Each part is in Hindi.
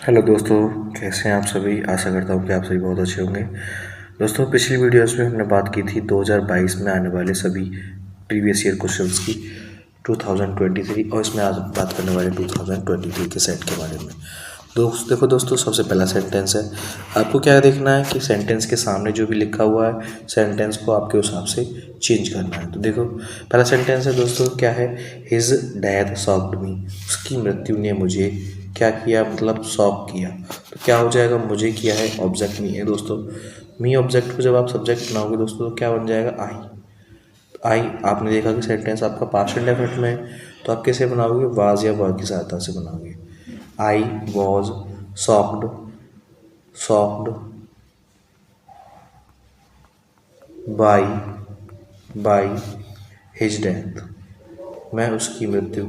हेलो दोस्तों, कैसे हैं आप सभी। आशा करता हूँ कि आप सभी बहुत अच्छे होंगे। दोस्तों, पिछली वीडियोस में हमने बात की थी 2022 में आने वाले सभी प्रीवियस ईयर क्वेश्चंस की 2023, और इसमें आज बात करने वाले 2023 के सेट के बारे में। देखो दोस्तों, सबसे पहला सेंटेंस है। आपको क्या देखना है कि सेंटेंस के सामने जो भी लिखा हुआ है सेंटेंस को आपके हिसाब से चेंज करना है। तो देखो, पहला सेंटेंस है दोस्तों, क्या है। हिज डेथ शॉक्ड मी, उसकी मृत्यु ने मुझे क्या किया, मतलब शॉक किया। तो क्या हो जाएगा, मुझे किया है, ऑब्जेक्ट मी है दोस्तों। मी ऑब्जेक्ट को जब आप सब्जेक्ट बनाओगे दोस्तों तो क्या बन जाएगा, आई। आपने देखा कि सेंटेंस आपका पास्ट इंडेफिनिट में है, तो आप कैसे बनाओगे, वाज या वर की सहायता से बनाओगे। I was shocked by his death, मैं उसकी मृत्यु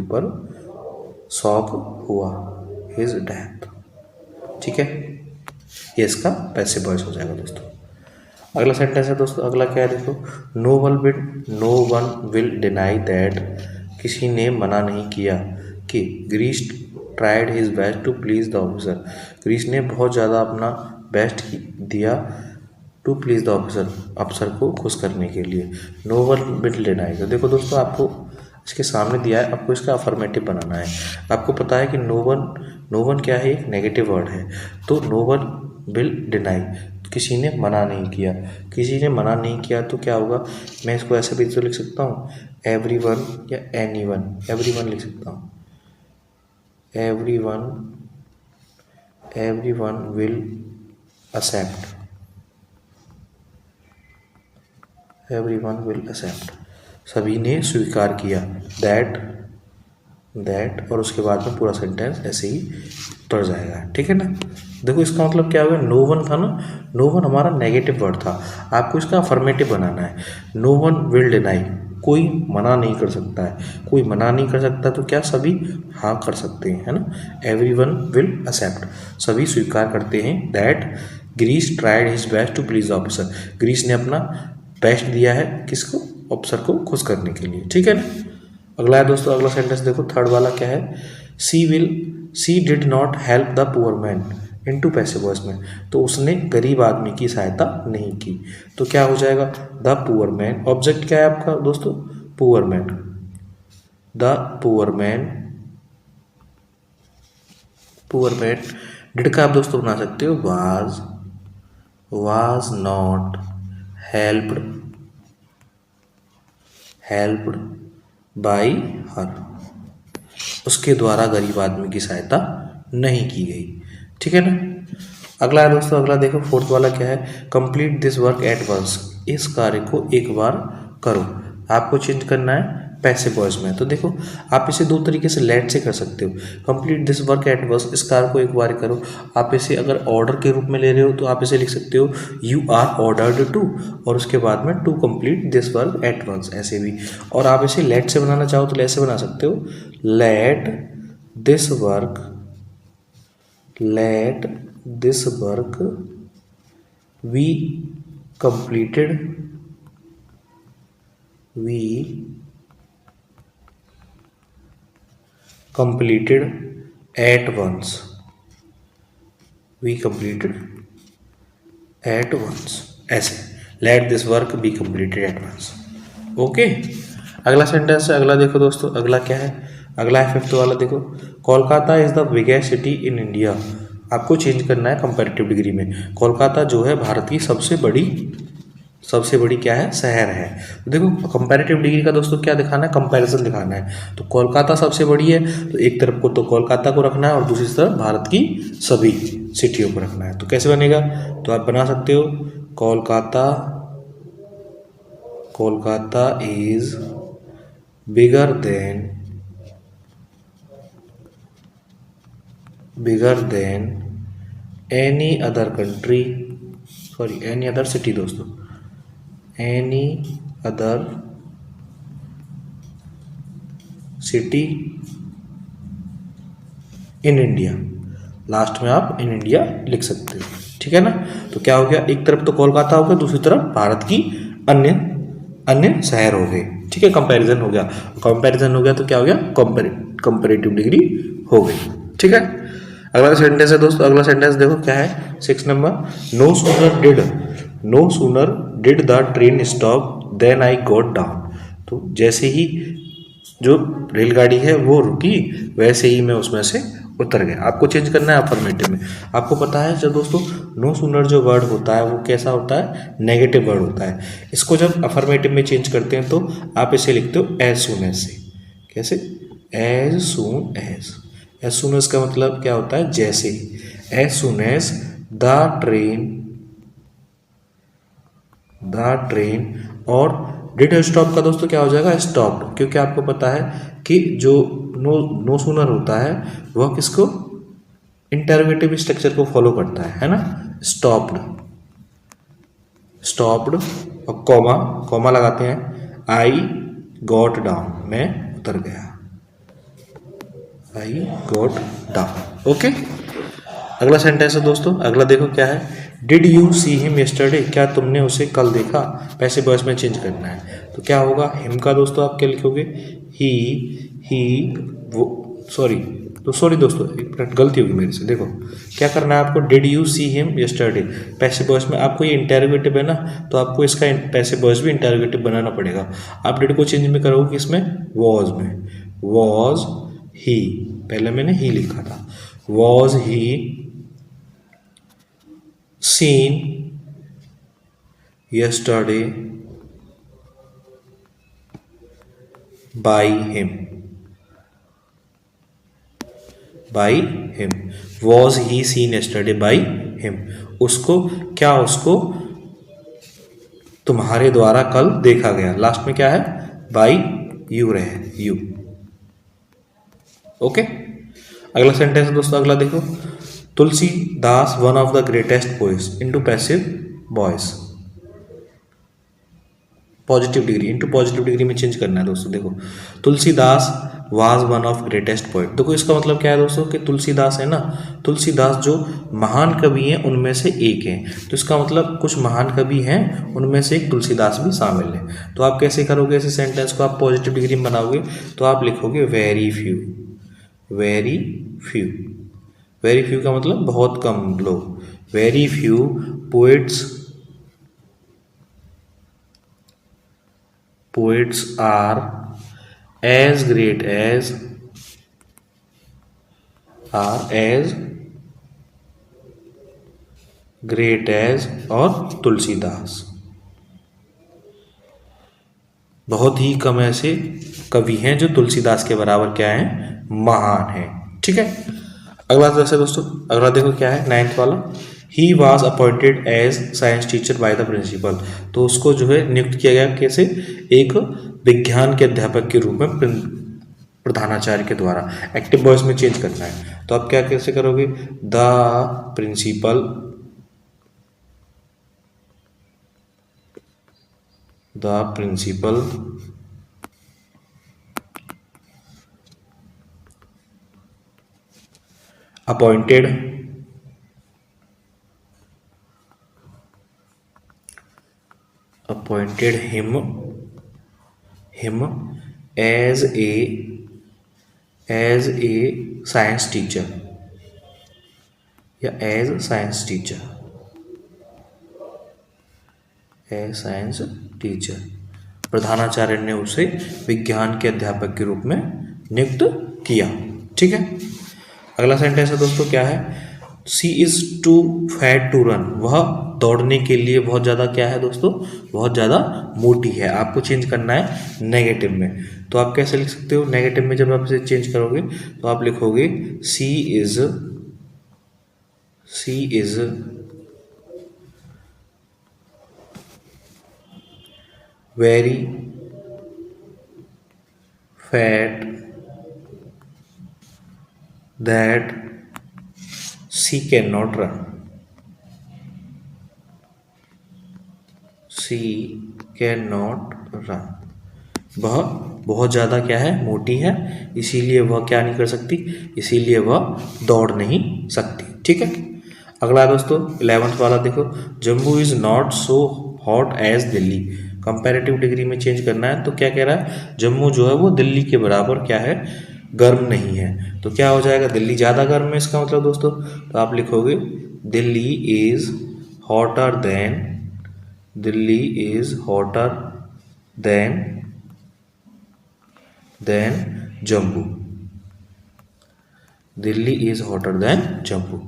पर शॉक हुआ, हिज डेथ। ठीक है, ये इसका पैसिव वॉइस हो जाएगा दोस्तों। अगला सेंटेंस है दोस्तों, अगला क्या है देखो। No one will deny that, किसी ने मना नहीं किया कि Grace tried his best to please the officer, Grace ने बहुत ज़्यादा अपना बेस्ट दिया टू प्लीज द ऑफिसर, अफसर को खुश करने के लिए। नो वन विल डिनाई, तो देखो दोस्तों, आपको इसके सामने दिया है, आपको इसका अफर्मेटिव बनाना है। आपको पता है कि नो वन क्या है, एक नेगेटिव वर्ड है। तो नो वन विल डिनाई, किसी ने मना नहीं किया। किसी ने मना नहीं किया तो क्या होगा, मैं इसको ऐसे भी तो लिख सकता हूँ, एवरी वन या एनी वन, एवरी वन लिख सकता हूँ। Everyone will accept, everyone will accept, सभी ने स्वीकार किया। दैट और उसके बाद में पूरा सेंटेंस ऐसे ही पड़ जाएगा। ठीक है ना। देखो, इसका मतलब क्या होगा, नो वन था ना, नो वन हमारा नेगेटिव वर्ड था, आपको इसका अफर्मेटिव बनाना है। नो वन विल डिनाई, कोई मना नहीं कर सकता है, कोई मना नहीं कर सकता तो क्या, सभी हाँ कर सकते हैं, है ना। एवरीवन विल एक्सेप्ट, सभी स्वीकार करते हैं। That Grace tried his best to please the officer, Grace ने अपना बेस्ट दिया है किसको, ऑफिसर को खुश करने के लिए। ठीक है ना। अगला है दोस्तों, अगला सेंटेंस देखो, थर्ड वाला क्या है। C did not help the poor man into passive voice में, तो उसने गरीब आदमी की सहायता नहीं की। तो क्या हो जाएगा, द पुअर मैन, ऑब्जेक्ट क्या है आपका दोस्तों, poor man. The poor man did का आप दोस्तों बना सकते हो was not helped by her, उसके द्वारा गरीब आदमी की सहायता नहीं की गई। ठीक है ना। अगला है दोस्तों, अगला देखो, फोर्थ वाला क्या है। Complete this work at once, इस कार्य को एक बार करो। आपको चेंज करना है पैसिव वॉइस में। तो देखो, आप इसे दो तरीके से लेट से कर सकते हो। Complete this work at once, इस कार्य को एक बार करो। आप इसे अगर ऑर्डर के रूप में ले रहे हो तो आप इसे लिख सकते हो, यू आर ऑर्डर्ड टू, और उसके बाद में to complete this work at once, ऐसे भी। और आप इसे लेट से बनाना चाहो तो ऐसे बना सकते हो, let this work we completed at once, ऐसे, let this work be completed at once। Okay. अगला सेंटेंस है, अगला देखो दोस्तों, अगला क्या है। अगला है फिफ्थ वाला, देखो। Kolkata is the biggest city in India, आपको चेंज करना है कंपैरेटिव डिग्री में। कोलकाता जो है भारत की सबसे बड़ी क्या है, शहर है। तो देखो, कंपैरेटिव डिग्री का दोस्तों क्या दिखाना है, कंपैरिजन दिखाना है। तो कोलकाता सबसे बड़ी है, तो एक तरफ को तो कोलकाता को रखना है और दूसरी तरफ भारत की सभी सिटियों को रखना है। तो कैसे बनेगा, तो आप बना सकते हो, Kolkata is bigger than any other city दोस्तों, any other city in India, last में आप इन इंडिया लिख सकते हो। ठीक है ना। तो क्या हो गया, एक तरफ तो कोलकाता हो गया, दूसरी तरफ भारत की अन्य शहर हो गए। ठीक है, कंपैरिजन हो गया तो क्या हो गया, कंपैरेटिव डिग्री हो गई। ठीक है। अगला सेंटेंस है दोस्तों, अगला सेंटेंस देखो क्या है, 6 number. No sooner did the train stop then I got down. तो जैसे ही जो रेलगाड़ी है वो रुकी वैसे ही मैं उसमें से उतर गया। आपको चेंज करना है अफर्मेटिव में। आपको पता है जब दोस्तों नो सूनर जो वर्ड होता है वो कैसा होता है, नेगेटिव वर्ड होता है। इसको जब अफर्मेटिव में चेंज करते हैं तो आप इसे लिखते हो एज सून एज से। कैसे, as soon as. As soon as का मतलब क्या होता है, जैसे ही। As soon as the train और डिड स्टॉप का दोस्तों क्या हो जाएगा, स्टॉप्ड, क्योंकि आपको पता है कि जो नो सूनर होता है वह किसको, इंटरोगेटिव स्ट्रक्चर को फॉलो करता है ना। स्टॉप्ड और कॉमा लगाते हैं, आई गॉट डाउन, मैं उतर गया, आई गॉट डाउन। ओके। अगला सेंटेंस है दोस्तों, अगला देखो क्या है, did you see him yesterday, क्या तुमने उसे कल देखा। पैसिव वॉइस में चेंज करना है तो क्या होगा, हिम का दोस्तों आप क्या लिखोगे, ही वो, सॉरी दोस्तों एक मिनट गलती होगी मेरे से। देखो क्या करना है आपको, did you see him yesterday. Passive voice में आपको ये इंटेरोगेटिव है ना, तो आपको इसका पैसिव वॉइस भी इंटेरोगेटिव बनाना पड़ेगा। आप डिड को चेंज में करोगे किसमें, वॉज में। वॉज ही, पहले मैंने ही लिखा था, was he seen yesterday by him was he seen yesterday by him। उसको क्या, उसको तुम्हारे द्वारा कल देखा गया। लास्ट में क्या है, by you रहे, you। ओके। अगला सेंटेंस है दोस्तों, अगला देखो, Tulsidas one of the greatest poets into passive voice. Positive degree, into positive degree में चेंज करना है दोस्तों। देखो Tulsidas was one of greatest poet. देखो इसका मतलब क्या है दोस्तों कि तुलसीदास है ना, तुलसीदास जो महान कवि हैं उनमें से एक हैं, तो इसका मतलब कुछ महान कवि हैं उनमें से एक तुलसीदास भी शामिल है। तो आप कैसे करोगे ऐसे सेंटेंस को, आप पॉजिटिव डिग्री में बनाओगे तो आप लिखोगे वेरी फ्यू। वेरी फ्यू का मतलब बहुत कम लोग। Very few poets are as great as और तुलसीदास। बहुत ही कम ऐसे कवि हैं जो तुलसीदास के बराबर क्या हैं, महान हैं। ठीक है। अगला जैसे दोस्तों, अगला देखो क्या है, 9th वाला, he was appointed as science teacher by the principal. तो उसको जो है नियुक्त किया गया कैसे, एक विज्ञान के अध्यापक के रूप में प्रधानाचार्य के द्वारा। एक्टिव वॉइस में चेंज करना है तो आप क्या कैसे करोगे, the principal appointed him as a science teacher या as science teacher। प्रधानाचार्य ने उसे विज्ञान के अध्यापक के रूप में नियुक्त किया। ठीक है। अगला सेंटेंस है दोस्तों क्या है, she is too fat to run. वह दौड़ने के लिए बहुत ज़्यादा क्या है दोस्तों, बहुत ज़्यादा मोटी है। आपको चेंज करना है नेगेटिव में। तो आप कैसे लिख सकते हो, नेगेटिव में जब आप इसे चेंज करोगे तो आप लिखोगे she is very fat that she can not run. वह बहुत ज़्यादा क्या है, मोटी है, इसीलिए वह क्या नहीं कर सकती, इसीलिए वह दौड़ नहीं सकती। ठीक है। अगला दोस्तों 11th वाला देखो, Jammu is not so hot as Delhi. Comparative degree में चेंज करना है तो क्या कह रहा है, जम्मू जो है वो दिल्ली के बराबर क्या है, गर्म नहीं है। तो क्या हो जाएगा, दिल्ली ज़्यादा गर्म है इसका मतलब दोस्तों। तो आप लिखोगे Delhi is hotter then, Delhi is hotter then Jammu, Delhi is hotter then Jammu.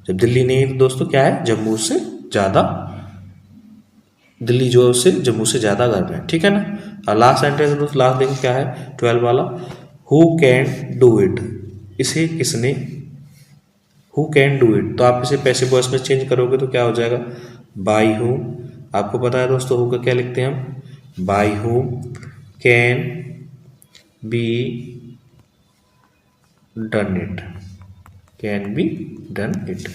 जब दिल्ली नहीं है तो दोस्तों क्या है, जम्मू से ज़्यादा, दिल्ली जो से जम्मू से ज़्यादा गर्म है, ठीक है ना। और लास्ट सेंटेंस दोस्तों, लास्ट देखो क्या है 12 वाला, हु कैन डू इट, इसे किसने, हु कैन डू इट, तो आप इसे पैसिव वॉइस में चेंज करोगे तो क्या हो जाएगा, बाई हूँ। आपको पता है दोस्तों हु का क्या लिखते हैं हम, बाई हूँ can be done it, can be done it,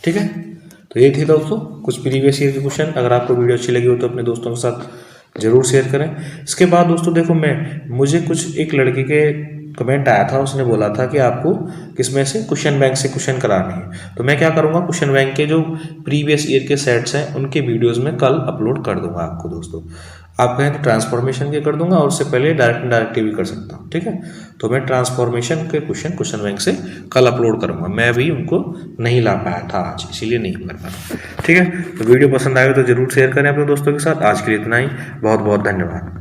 ठीक है। तो ये थे दोस्तों कुछ प्रीवियस ईयर के क्वेश्चन। अगर आपको वीडियो अच्छी लगी हो तो अपने दोस्तों के साथ जरूर शेयर करें। इसके बाद दोस्तों देखो, मुझे कुछ एक लड़के के कमेंट आया था, उसने बोला था कि आपको किसमें से क्वेश्चन बैंक से क्वेश्चन कराने हैं। तो मैं क्या करूँगा, क्वेश्चन बैंक के जो प्रीवियस ईयर के सेट्स हैं उनके वीडियोज़ में कल अपलोड कर दूंगा आपको दोस्तों। आप कहें तो ट्रांसफॉर्मेशन के कर दूंगा, और उससे पहले डायरेक्ट भी कर सकता हूँ, ठीक है। तो मैं ट्रांसफॉर्मेशन के क्वेश्चन बैंक से कल अपलोड करूँगा। मैं भी उनको नहीं ला पाया था आज, इसीलिए नहीं कर पाया, ठीक है। तो वीडियो पसंद आएगा तो जरूर शेयर करें अपने दोस्तों के साथ। आज के लिए इतना ही, बहुत बहुत धन्यवाद।